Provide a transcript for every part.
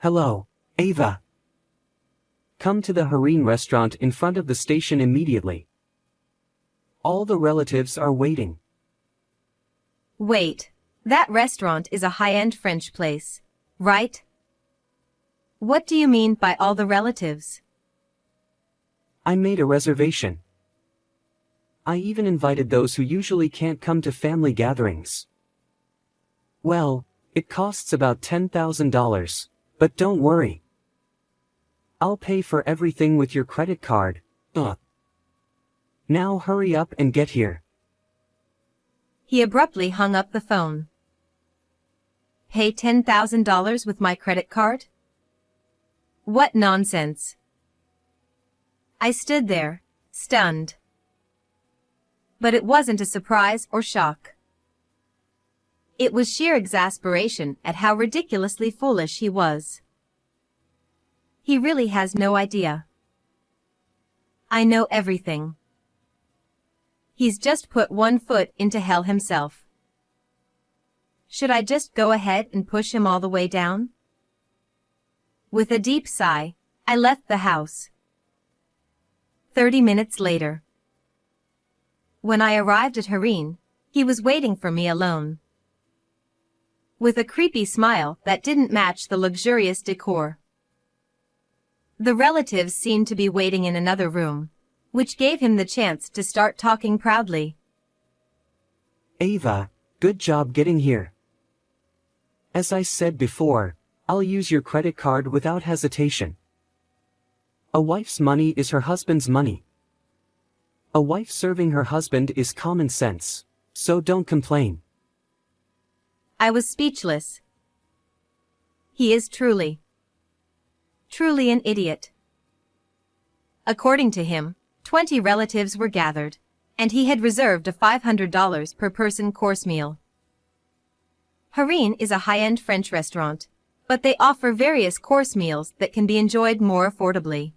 Hello, Ava. Come to the Hareen restaurant in front of the station immediately. All the relatives are waiting. Wait, that restaurant is a high-end French place, right? What do you mean by all the relatives? I made a reservation. I even invited those who usually can't come to family gatherings. Well, it costs about $10,000, but don't worry. I'll pay for everything with your credit card. Now hurry up and get here. He abruptly hung up the phone. Pay $10,000 with my credit card? What nonsense. I stood there, stunned. But it wasn't a surprise or shock. It was sheer exasperation at how ridiculously foolish he was. He really has no idea. I know everything. He's just put one foot into hell himself. Should I just go ahead and push him all the way down? With a deep sigh, I left the house. 30 minutes later. When I arrived at Hareen, he was waiting for me alone. With a creepy smile that didn't match the luxurious decor. The relatives seemed to be waiting in another room, which gave him the chance to start talking proudly. Ava, good job getting here. As I said before, I'll use your credit card without hesitation. A wife's money is her husband's money. A wife serving her husband is common sense, so don't complain. I was speechless. He is truly an idiot. According to him, 20 relatives were gathered, and he had reserved a $500 per person course meal. Hareen is a high-end French restaurant, but they offer various course meals that can be enjoyed more affordably.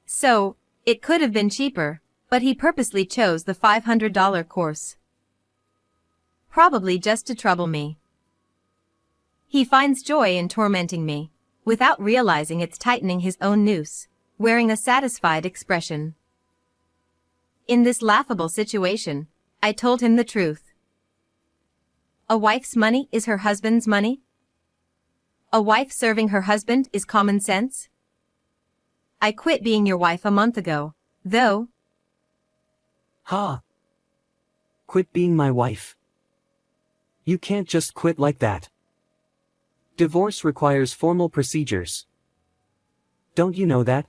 So, it could have been cheaper, but he purposely chose the $500 course. Probably just to trouble me. He finds joy in tormenting me, without realizing it's tightening his own noose, wearing a satisfied expression. In this laughable situation, I told him the truth. A wife's money is her husband's money? A wife serving her husband is common sense? I quit being your wife a month ago, though. Ha! Quit being my wife. You can't just quit like that. Divorce requires formal procedures. Don't you know that?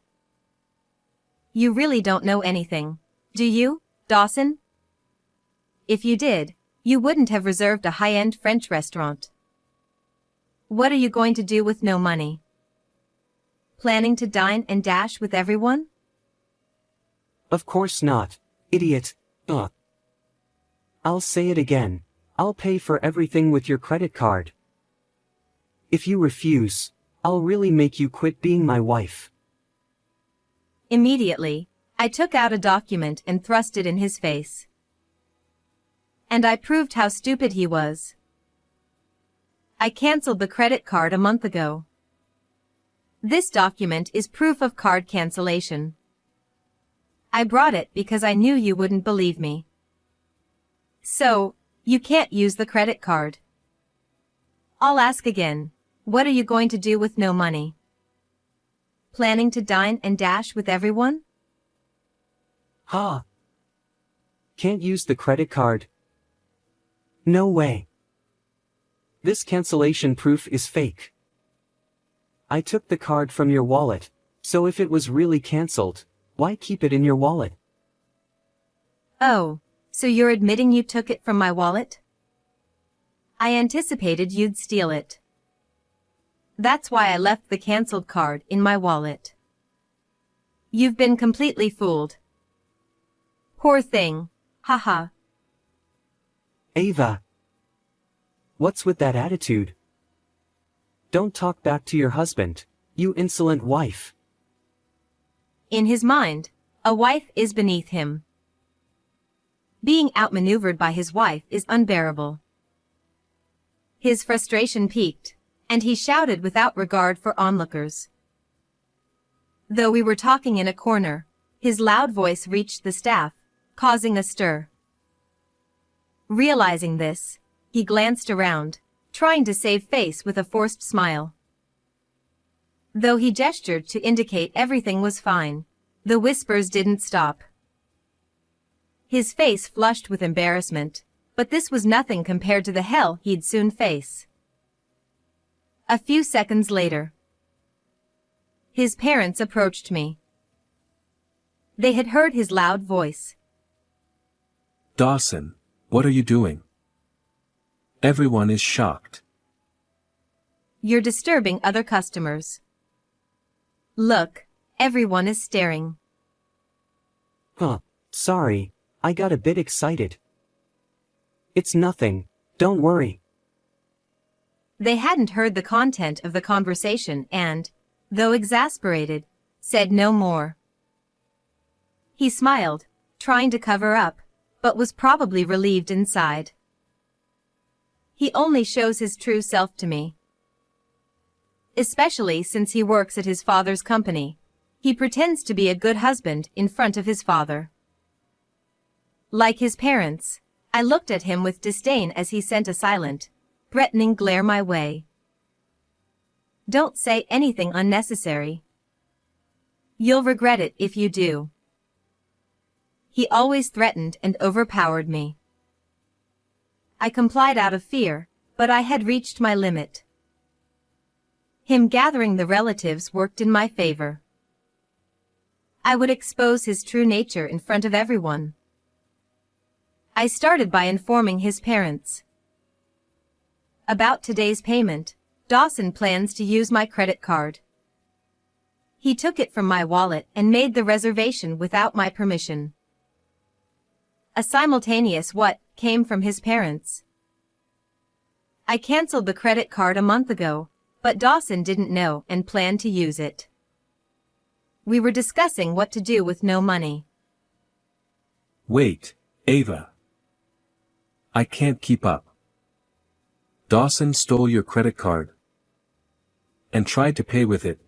You really don't know anything, do you, Dawson? If you did, you wouldn't have reserved a high-end French restaurant. What are you going to do with no money? Planning to dine and dash with everyone? Of course not, idiot. I'll say it again. I'll pay for everything with your credit card. If you refuse, I'll really make you quit being my wife. Immediately, I took out a document and thrust it in his face. And I proved how stupid he was. I canceled the credit card a month ago. This document is proof of card cancellation. I brought it because I knew you wouldn't believe me. So, you can't use the credit card. I'll ask again, what are you going to do with no money? Planning to dine and dash with everyone? Ha! Can't use the credit card? No way. This cancellation proof is fake. I took the card from your wallet, so if it was really canceled, why keep it in your wallet? Oh, so you're admitting you took it from my wallet? I anticipated you'd steal it. That's why I left the canceled card in my wallet. You've been completely fooled. Poor thing, haha. Ava. What's with that attitude? Don't talk back to your husband, you insolent wife. In his mind, a wife is beneath him. Being outmaneuvered by his wife is unbearable. His frustration peaked, and he shouted without regard for onlookers. Though we were talking in a corner, his loud voice reached the staff, causing a stir. Realizing this, he glanced around, trying to save face with a forced smile. Though he gestured to indicate everything was fine, the whispers didn't stop. His face flushed with embarrassment, but this was nothing compared to the hell he'd soon face. A few seconds later, his parents approached me. They had heard his loud voice. Dawson, what are you doing? Everyone is shocked. You're disturbing other customers. Look, everyone is staring. Sorry, I got a bit excited. It's nothing, don't worry. They hadn't heard the content of the conversation and, though exasperated, said no more. He smiled, trying to cover up, but was probably relieved inside. He only shows his true self to me. Especially since he works at his father's company. He pretends to be a good husband in front of his father. Like his parents, I looked at him with disdain as he sent a silent, threatening glare my way. Don't say anything unnecessary. You'll regret it if you do. He always threatened and overpowered me. I complied out of fear, but I had reached my limit. Him gathering the relatives worked in my favor. I would expose his true nature in front of everyone. I started by informing his parents. About today's payment, Dawson plans to use my credit card. He took it from my wallet and made the reservation without my permission. A simultaneous what came from his parents. I canceled the credit card a month ago, but Dawson didn't know and planned to use it. We were discussing what to do with no money. Wait, Ava. I can't keep up. Dawson stole your credit card and tried to pay with it.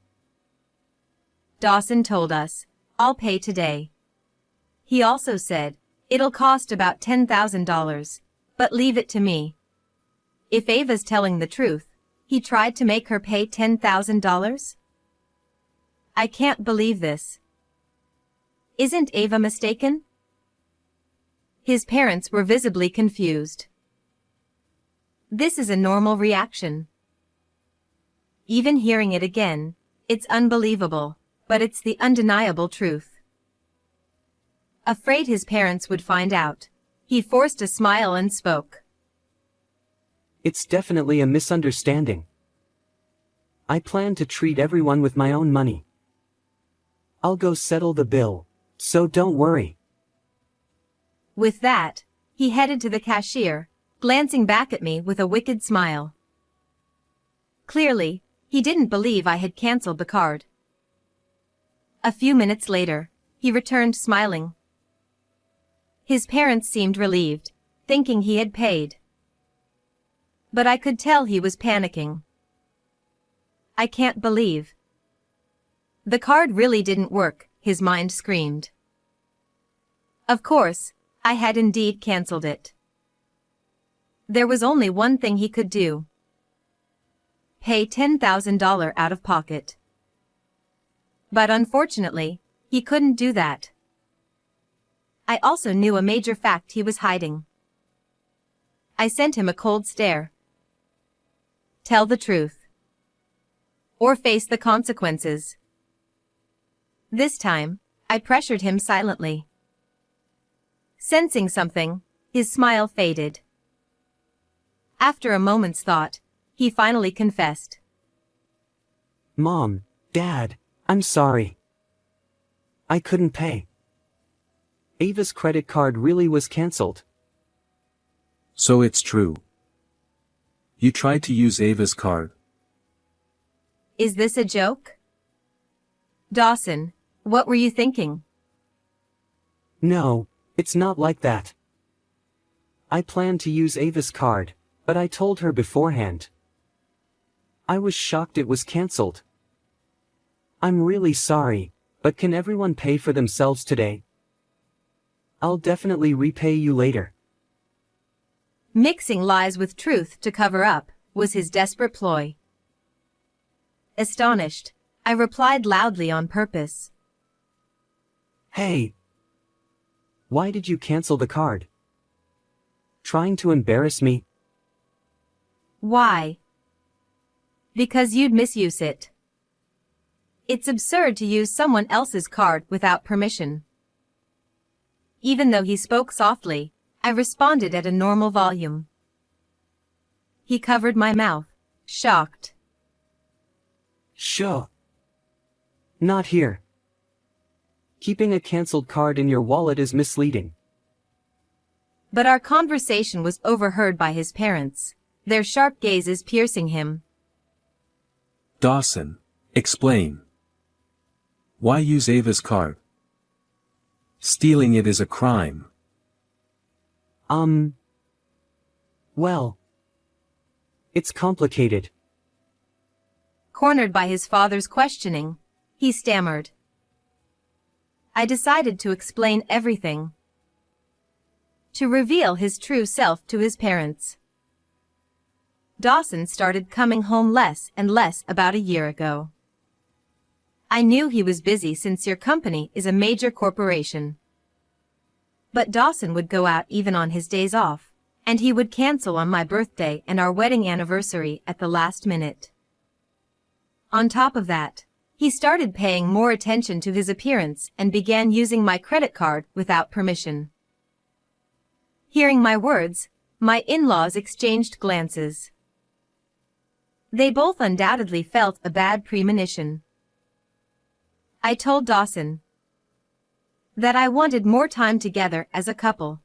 Dawson told us, I'll pay today. He also said, it'll cost about $10,000, but leave it to me. If Ava's telling the truth, he tried to make her pay $10,000? I can't believe this. Isn't Ava mistaken? His parents were visibly confused. This is a normal reaction. Even hearing it again, it's unbelievable, but it's the undeniable truth. Afraid his parents would find out, he forced a smile and spoke. It's definitely a misunderstanding. I plan to treat everyone with my own money. I'll go settle the bill, so don't worry. With that, he headed to the cashier, glancing back at me with a wicked smile. Clearly, he didn't believe I had canceled the card. A few minutes later, he returned smiling. His parents seemed relieved, thinking he had paid. But I could tell he was panicking. I can't believe. The card really didn't work, his mind screamed. Of course, I had indeed canceled it. There was only one thing he could do. Pay $10,000 out of pocket. But unfortunately, he couldn't do that. I also knew a major fact he was hiding. I sent him a cold stare. Tell the truth. Or face the consequences. This time, I pressured him silently. Sensing something, his smile faded. After a moment's thought, he finally confessed. Mom, Dad, I'm sorry. I couldn't pay. Ava's credit card really was canceled. So it's true. You tried to use Ava's card. Is this a joke? Dawson, what were you thinking? No, it's not like that. I planned to use Ava's card, but I told her beforehand. I was shocked it was cancelled. I'm really sorry, but can everyone pay for themselves today? I'll definitely repay you later. Mixing lies with truth to cover up was his desperate ploy. Astonished, I replied loudly on purpose. Hey! Why did you cancel the card? Trying to embarrass me? Why? Because you'd misuse it. It's absurd to use someone else's card without permission. Even though he spoke softly, I responded at a normal volume. He covered my mouth, shocked. Sure. Not here. Keeping a cancelled card in your wallet is misleading. But our conversation was overheard by his parents, their sharp gazes piercing him. Dawson, explain. Why use Ava's card? Stealing it is a crime. Well. It's complicated. Cornered by his father's questioning, he stammered. I decided to explain everything. To reveal his true self to his parents. Dawson started coming home less and less about a year ago. I knew he was busy since your company is a major corporation. But Dawson would go out even on his days off, and he would cancel on my birthday and our wedding anniversary at the last minute. On top of that, he started paying more attention to his appearance and began using my credit card without permission. Hearing my words, my in-laws exchanged glances. They both undoubtedly felt a bad premonition. I told Dawson that I wanted more time together as a couple,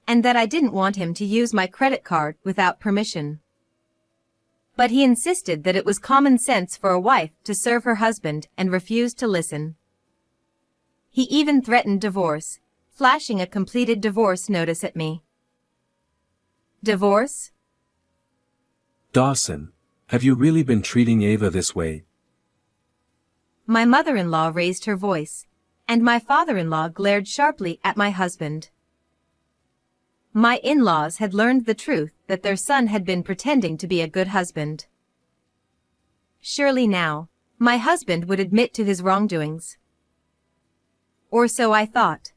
and that I didn't want him to use my credit card without permission. But he insisted that it was common sense for a wife to serve her husband and refused to listen. He even threatened divorce, flashing a completed divorce notice at me. Divorce? Dawson, have you really been treating Ava this way? My mother-in-law raised her voice, and my father-in-law glared sharply at my husband. My in-laws had learned the truth that their son had been pretending to be a good husband. Surely now, my husband would admit to his wrongdoings. Or so I thought.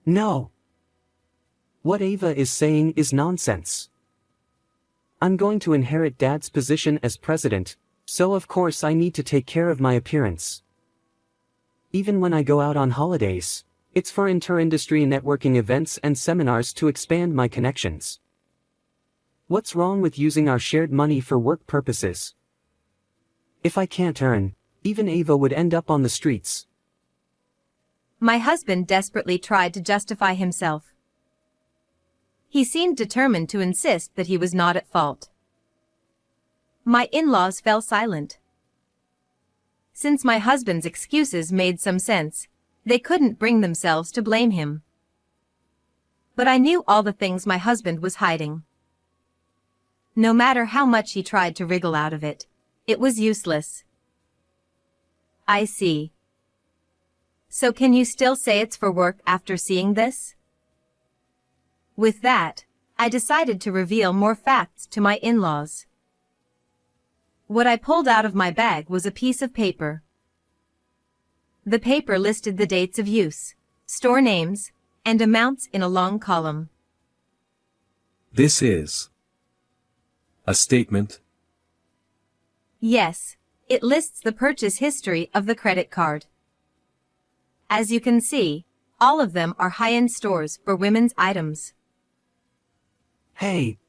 No. What Ava is saying is nonsense. I'm going to inherit Dad's position as president, so of course I need to take care of my appearance. Even when I go out on holidays, it's for inter-industry networking events and seminars to expand my connections. What's wrong with using our shared money for work purposes? If I can't earn, even Ava would end up on the streets. My husband desperately tried to justify himself. He seemed determined to insist that he was not at fault. My in-laws fell silent. Since my husband's excuses made some sense, they couldn't bring themselves to blame him. But I knew all the things my husband was hiding. No matter how much he tried to wriggle out of it, it was useless. I see. So can you still say it's for work after seeing this? With that, I decided to reveal more facts to my in-laws. What I pulled out of my bag was a piece of paper. The paper listed the dates of use, store names, and amounts in a long column. This is a statement. Yes, it lists the purchase history of the credit card. As you can see, all of them are high-end stores for women's items. Hey!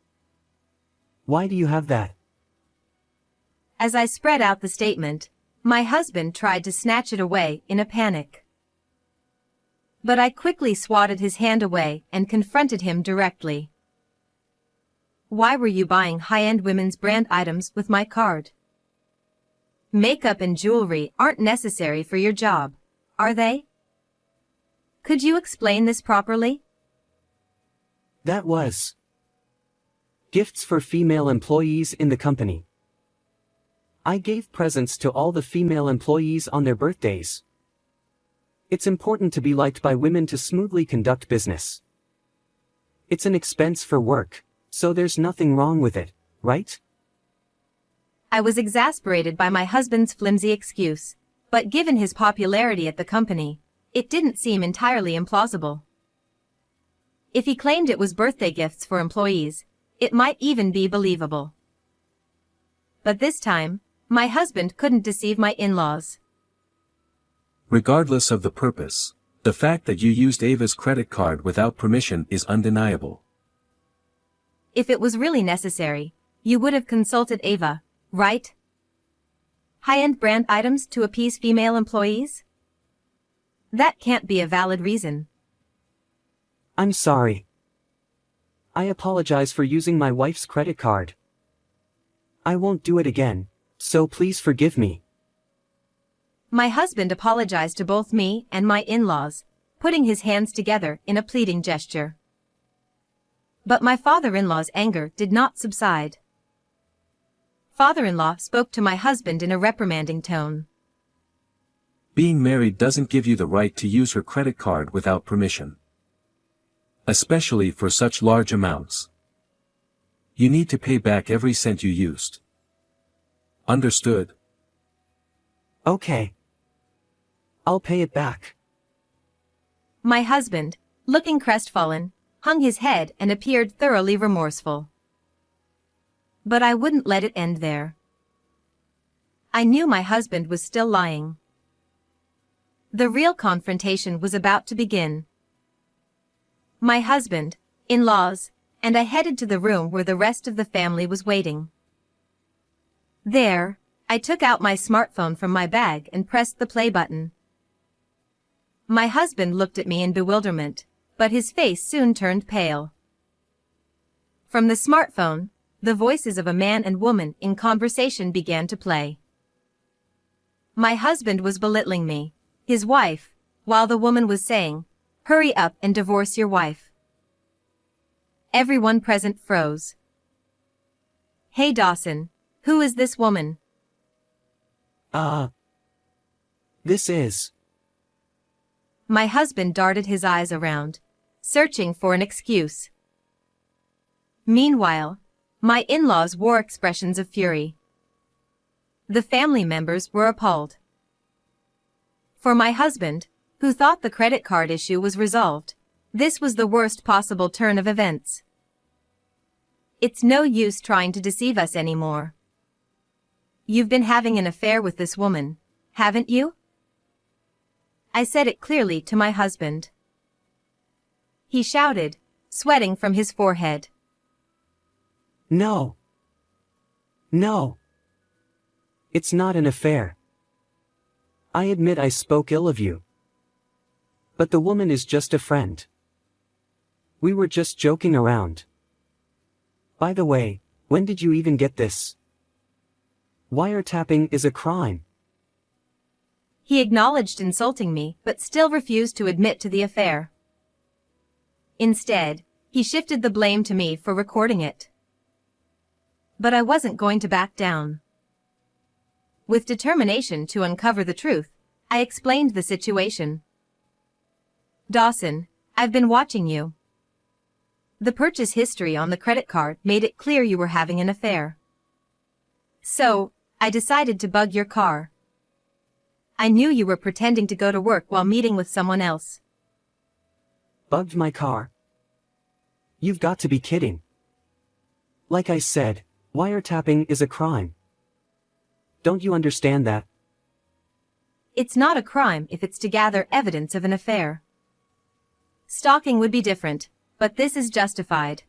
Why do you have that? As I spread out the statement, my husband tried to snatch it away in a panic. But I quickly swatted his hand away and confronted him directly. Why were you buying high-end women's brand items with my card? Makeup and jewelry aren't necessary for your job, are they? Could you explain this properly? That was Gifts for female employees in the company. I gave presents to all the female employees on their birthdays. It's important to be liked by women to smoothly conduct business. It's an expense for work, so there's nothing wrong with it, right? I was exasperated by my husband's flimsy excuse, but given his popularity at the company, it didn't seem entirely implausible. If he claimed it was birthday gifts for employees, it might even be believable. But this time, my husband couldn't deceive my in-laws. Regardless of the purpose, the fact that you used Ava's credit card without permission is undeniable. If it was really necessary, you would have consulted Ava, right? High-end brand items to appease female employees? That can't be a valid reason. I'm sorry. I apologize for using my wife's credit card. I won't do it again, so please forgive me. My husband apologized to both me and my in-laws, putting his hands together in a pleading gesture. But my father-in-law's anger did not subside. Father-in-law spoke to my husband in a reprimanding tone. Being married doesn't give you the right to use her credit card without permission. Especially for such large amounts. You need to pay back every cent you used. Understood? Okay. I'll pay it back. My husband, looking crestfallen, hung his head and appeared thoroughly remorseful. But I wouldn't let it end there. I knew my husband was still lying. The real confrontation was about to begin. My husband, in-laws, and I headed to the room where the rest of the family was waiting. There, I took out my smartphone from my bag and pressed the play button. My husband looked at me in bewilderment, but his face soon turned pale. From the smartphone, the voices of a man and woman in conversation began to play. My husband was belittling me, his wife, while the woman was saying, "Hurry up and divorce your wife." Everyone present froze. "Hey Dawson, who is this woman?" This is... My husband darted his eyes around, searching for an excuse. Meanwhile, my in-laws wore expressions of fury. The family members were appalled. For my husband, who thought the credit card issue was resolved, this was the worst possible turn of events. It's no use trying to deceive us anymore. You've been having an affair with this woman, haven't you? I said it clearly to my husband. He shouted, sweating from his forehead. No. No. It's not an affair. I admit I spoke ill of you. But the woman is just a friend. We were just joking around. By the way, when did you even get this? Wiretapping is a crime. He acknowledged insulting me, but still refused to admit to the affair. Instead, he shifted the blame to me for recording it. But I wasn't going to back down. With determination to uncover the truth, I explained the situation. "Dawson, I've been watching you. The purchase history on the credit card made it clear you were having an affair. So, I decided to bug your car. I knew you were pretending to go to work while meeting with someone else." Bugged my car? You've got to be kidding. Like I said, wiretapping is a crime. Don't you understand that? It's not a crime if it's to gather evidence of an affair. Stalking would be different, but this is justified.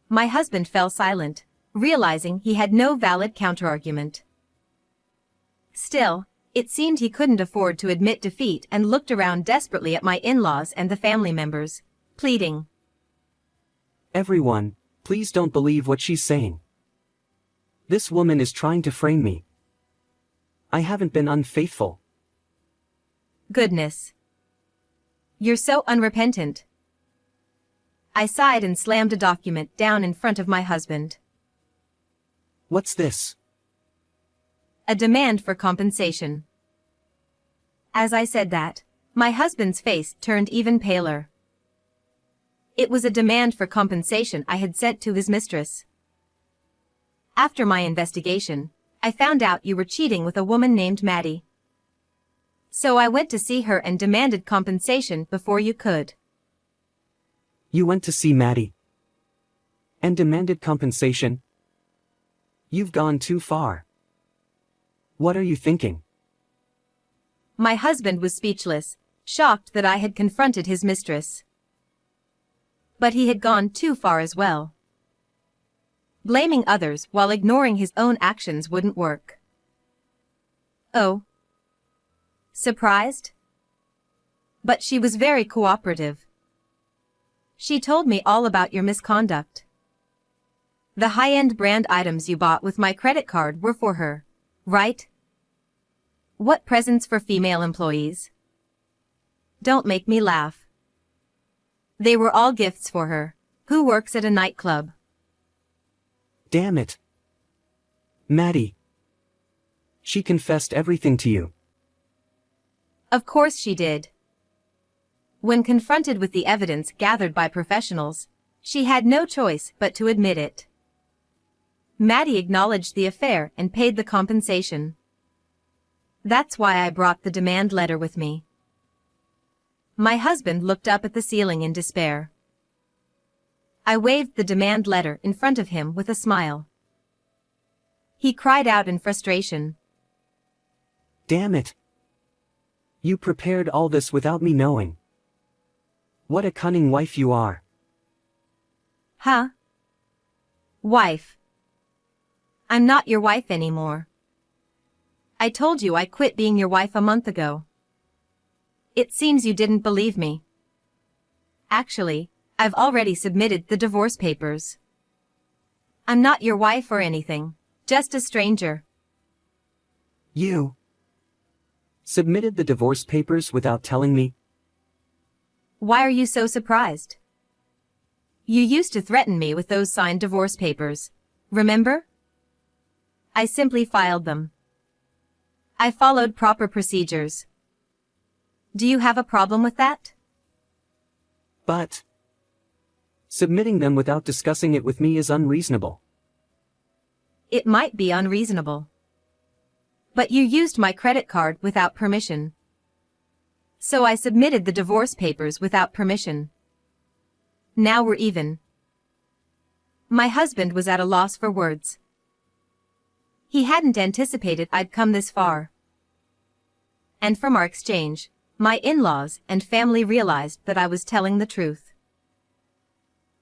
My husband fell silent, realizing he had no valid counterargument. Still, it seemed he couldn't afford to admit defeat and looked around desperately at my in-laws and the family members, pleading. Everyone, please don't believe what she's saying. This woman is trying to frame me. I haven't been unfaithful. Goodness. You're so unrepentant. I sighed and slammed a document down in front of my husband. What's this? A demand for compensation. As I said that, my husband's face turned even paler. It was a demand for compensation I had sent to his mistress. After my investigation, I found out you were cheating with a woman named Maddie. So I went to see her and demanded compensation before you could. You went to see Maddie and demanded compensation? You've gone too far. What are you thinking? My husband was speechless, shocked that I had confronted his mistress. But he had gone too far as well. Blaming others while ignoring his own actions wouldn't work. Oh. Surprised? But she was very cooperative. She told me all about your misconduct. The high-end brand items you bought with my credit card were for her, right? What presents for female employees? Don't make me laugh. They were all gifts for her, who works at a nightclub. Damn it. Maddie. She confessed everything to you. Of course she did. When confronted with the evidence gathered by professionals, she had no choice but to admit it. Maddie acknowledged the affair and paid the compensation. That's why I brought the demand letter with me. My husband looked up at the ceiling in despair. I waved the demand letter in front of him with a smile. He cried out in frustration. Damn it. You prepared all this without me knowing. What a cunning wife you are. Huh? Wife. I'm not your wife anymore. I told you I quit being your wife a month ago. It seems you didn't believe me. Actually, I've already submitted the divorce papers. I'm not your wife or anything, just a stranger. You submitted the divorce papers without telling me? Why are you so surprised? You used to threaten me with those signed divorce papers, remember? I simply filed them. I followed proper procedures. Do you have a problem with that? But submitting them without discussing it with me is unreasonable. It might be unreasonable. But you used my credit card without permission. So I submitted the divorce papers without permission. Now we're even. My husband was at a loss for words. He hadn't anticipated I'd come this far. And from our exchange, my in-laws and family realized that I was telling the truth.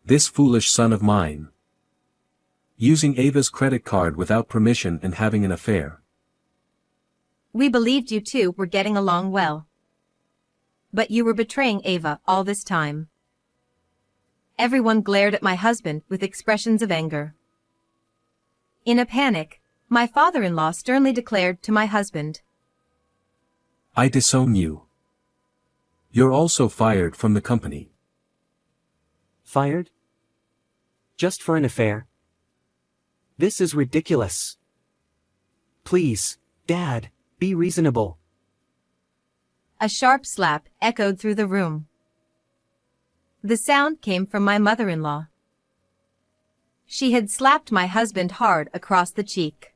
This foolish son of mine. Using Ava's credit card without permission and having an affair. We believed you two were getting along well. But you were betraying Ava all this time. Everyone glared at my husband with expressions of anger. In a panic, my father-in-law sternly declared to my husband, I disown you. You're also fired from the company. Fired? Just for an affair? This is ridiculous. Please, Dad, be reasonable. A sharp slap echoed through the room. The sound came from my mother-in-law. She had slapped my husband hard across the cheek.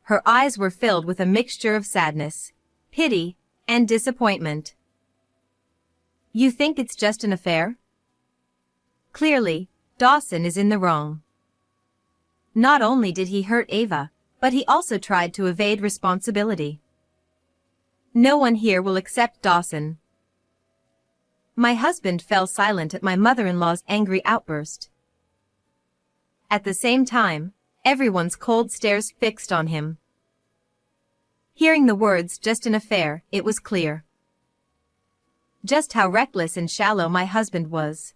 Her eyes were filled with a mixture of sadness, pity, and disappointment. You think it's just an affair? Clearly, Dawson is in the wrong. Not only did he hurt Ava, but he also tried to evade responsibility. No one here will accept Dawson. My husband fell silent at my mother-in-law's angry outburst. At the same time, everyone's cold stares fixed on him. Hearing the words just an affair, it was clear just how reckless and shallow my husband was.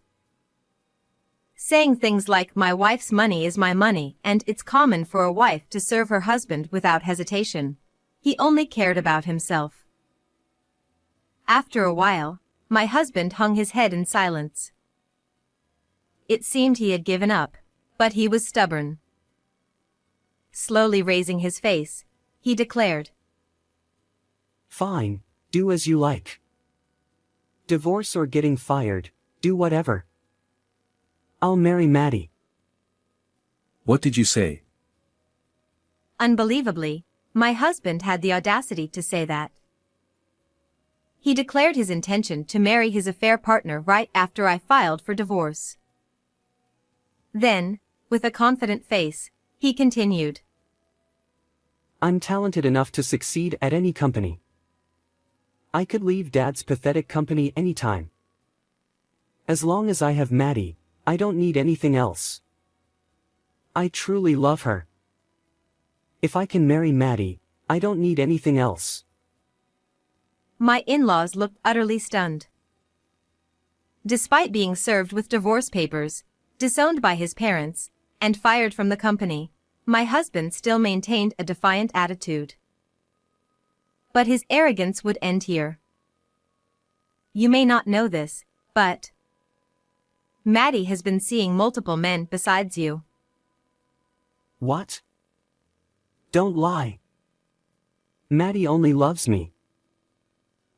Saying things like my wife's money is my money and it's common for a wife to serve her husband without hesitation. He only cared about himself. After a while, my husband hung his head in silence. It seemed he had given up, but he was stubborn. Slowly raising his face, he declared, Fine, do as you like. Divorce or getting fired, do whatever. I'll marry Maddie. What did you say? Unbelievably, my husband had the audacity to say that. He declared his intention to marry his affair partner right after I filed for divorce. Then, with a confident face, he continued, I'm talented enough to succeed at any company. I could leave Dad's pathetic company anytime. As long as I have Maddie, I don't need anything else. I truly love her. If I can marry Maddie, I don't need anything else. My in-laws looked utterly stunned. Despite being served with divorce papers, disowned by his parents, and fired from the company, my husband still maintained a defiant attitude. But his arrogance would end here. You may not know this, but Maddie has been seeing multiple men besides you. What? Don't lie. Maddie only loves me.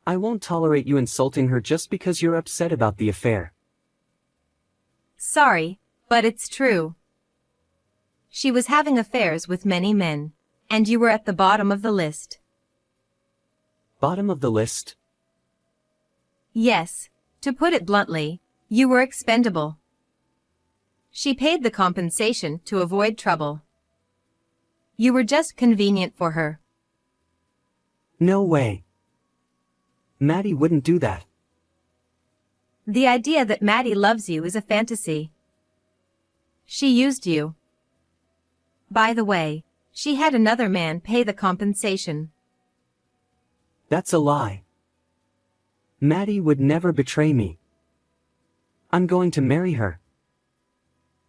I won't tolerate you insulting her just because you're upset about the affair. Sorry, but it's true. She was having affairs with many men, and you were at the bottom of the list. Bottom of the list? Yes, to put it bluntly, you were expendable. She paid the compensation to avoid trouble. You were just convenient for her. No way. Maddie wouldn't do that. The idea that Maddie loves you is a fantasy. She used you. By the way, she had another man pay the compensation. That's a lie. Maddie would never betray me. I'm going to marry her.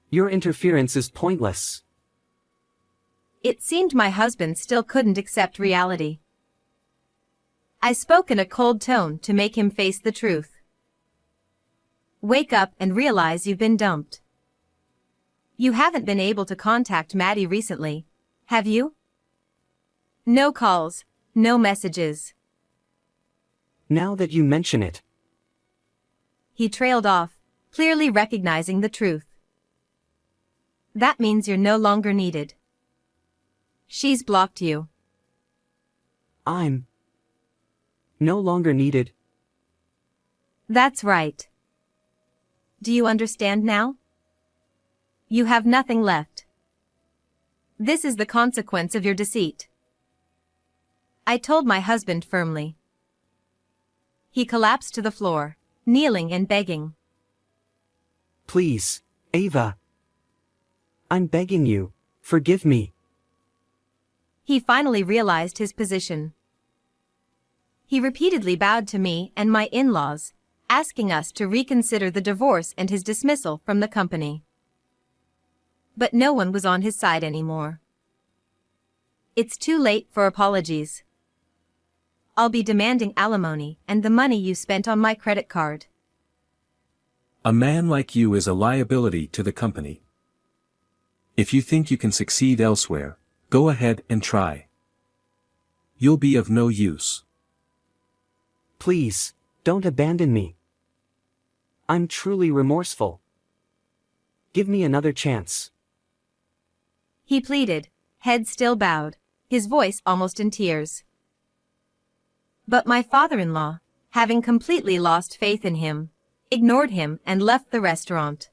Your interference is pointless. It seemed my husband still couldn't accept reality. I spoke in a cold tone to make him face the truth. Wake up and realize you've been dumped. You haven't been able to contact Maddie recently, have you? No calls, no messages. Now that you mention it. He trailed off, clearly recognizing the truth. That means you're no longer needed. She's blocked you. I'm no longer needed. That's right. Do you understand now? You have nothing left. This is the consequence of your deceit. I told my husband firmly. He collapsed to the floor, kneeling and begging. Please, Ava. I'm begging you, forgive me. He finally realized his position. He repeatedly bowed to me and my in-laws, asking us to reconsider the divorce and his dismissal from the company. But no one was on his side anymore. It's too late for apologies. I'll be demanding alimony and the money you spent on my credit card. A man like you is a liability to the company. If you think you can succeed elsewhere, go ahead and try. You'll be of no use. Please, don't abandon me. I'm truly remorseful. Give me another chance. He pleaded, head still bowed, his voice almost in tears. But my father-in-law, having completely lost faith in him, ignored him and left the restaurant.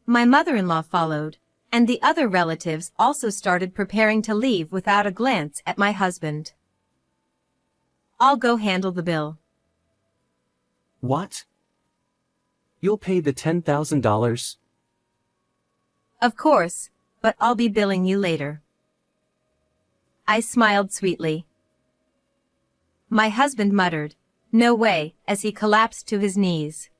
My mother-in-law followed, and the other relatives also started preparing to leave without a glance at my husband. I'll go handle the bill. What? You'll pay the $10,000? Of course, but I'll be billing you later. I smiled sweetly. My husband muttered, "No way," as he collapsed to his knees.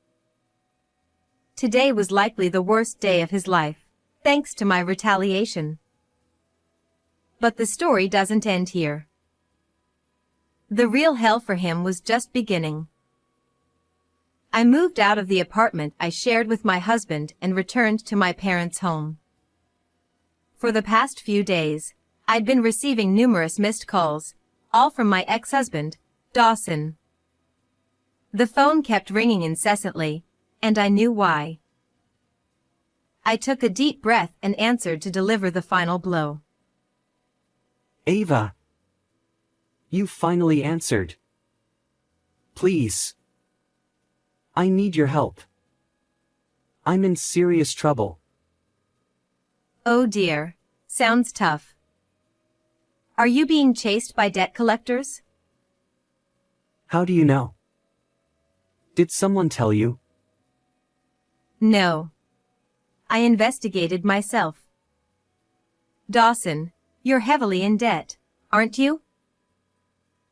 Today was likely the worst day of his life, thanks to my retaliation. But the story doesn't end here. The real hell for him was just beginning. I moved out of the apartment I shared with my husband and returned to my parents' home. For the past few days, I'd been receiving numerous missed calls, all from my ex-husband, Dawson. The phone kept ringing incessantly, and I knew why. I took a deep breath and answered to deliver the final blow. Ava. You finally answered. Please. I need your help. I'm in serious trouble. Oh dear, sounds tough. Are you being chased by debt collectors? How do you know? Did someone tell you? No. I investigated myself. Dawson, you're heavily in debt, aren't you?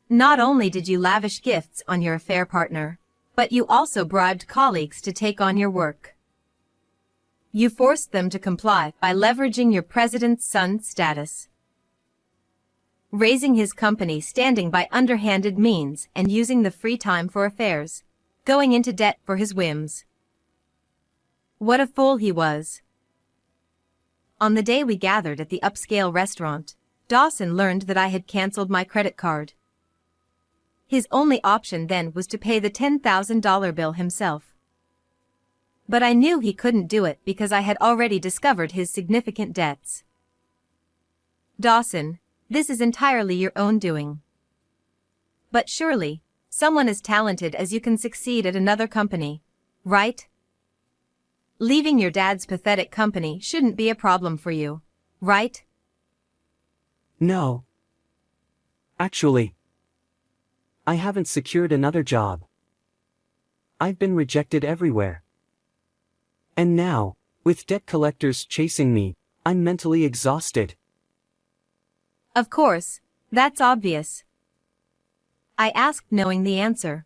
Not only did you lavish gifts on your affair partner, but you also bribed colleagues to take on your work. You forced them to comply by leveraging your president's son status, raising his company standing by underhanded means and using the free time for affairs, going into debt for his whims. What a fool he was. On the day we gathered at the upscale restaurant, Dawson learned that I had canceled my credit card. His only option then was to pay the $10,000 bill himself. But I knew he couldn't do it because I had already discovered his significant debts. Dawson, this is entirely your own doing. But surely, someone as talented as you can succeed at another company, right? Leaving your dad's pathetic company shouldn't be a problem for you, right? No. Actually, I haven't secured another job. I've been rejected everywhere. And now, with debt collectors chasing me, I'm mentally exhausted. Of course, that's obvious. I asked knowing the answer.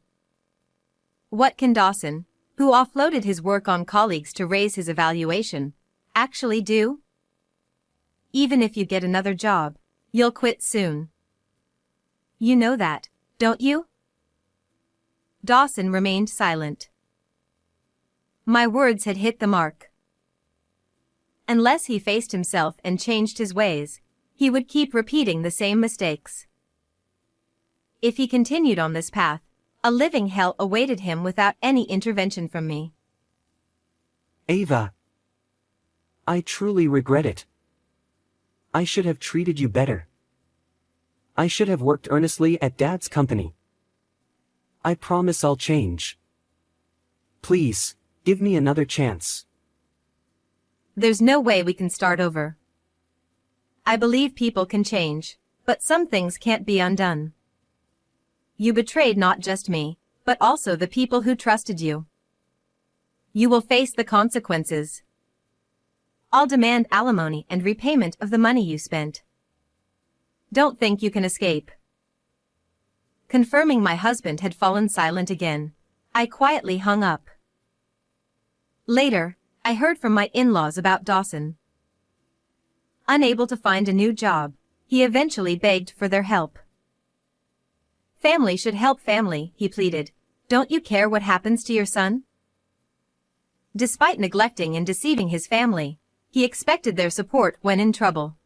What can Dawson, who offloaded his work on colleagues to raise his evaluation, actually do? Even if you get another job, you'll quit soon. You know that, don't you? Dawson remained silent. My words had hit the mark. Unless he faced himself and changed his ways, he would keep repeating the same mistakes. If he continued on this path, a living hell awaited him without any intervention from me. Ava. I truly regret it. I should have treated you better. I should have worked earnestly at Dad's company. I promise I'll change. Please, give me another chance. There's no way we can start over. I believe people can change, but some things can't be undone. You betrayed not just me, but also the people who trusted you. You will face the consequences. I'll demand alimony and repayment of the money you spent. Don't think you can escape. Confirming my husband had fallen silent again, I quietly hung up. Later, I heard from my in-laws about Dawson. Unable to find a new job, he eventually begged for their help. Family should help family, he pleaded. Don't you care what happens to your son? Despite neglecting and deceiving his family, he expected their support when in trouble.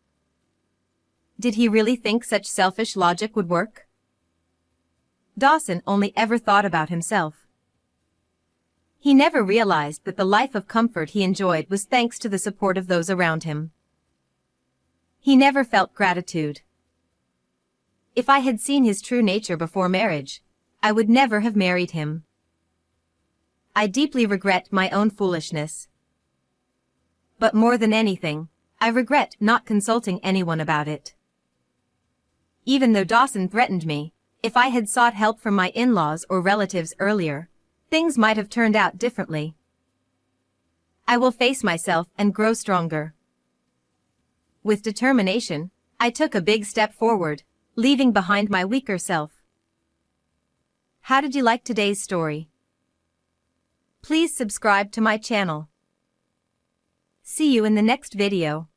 Did he really think such selfish logic would work? Dawson only ever thought about himself. He never realized that the life of comfort he enjoyed was thanks to the support of those around him. He never felt gratitude. If I had seen his true nature before marriage, I would never have married him. I deeply regret my own foolishness. But more than anything, I regret not consulting anyone about it. Even though Dawson threatened me, if I had sought help from my in-laws or relatives earlier, things might have turned out differently. I will face myself and grow stronger. With determination, I took a big step forward, leaving behind my weaker self. How did you like today's story? Please subscribe to my channel. See you in the next video.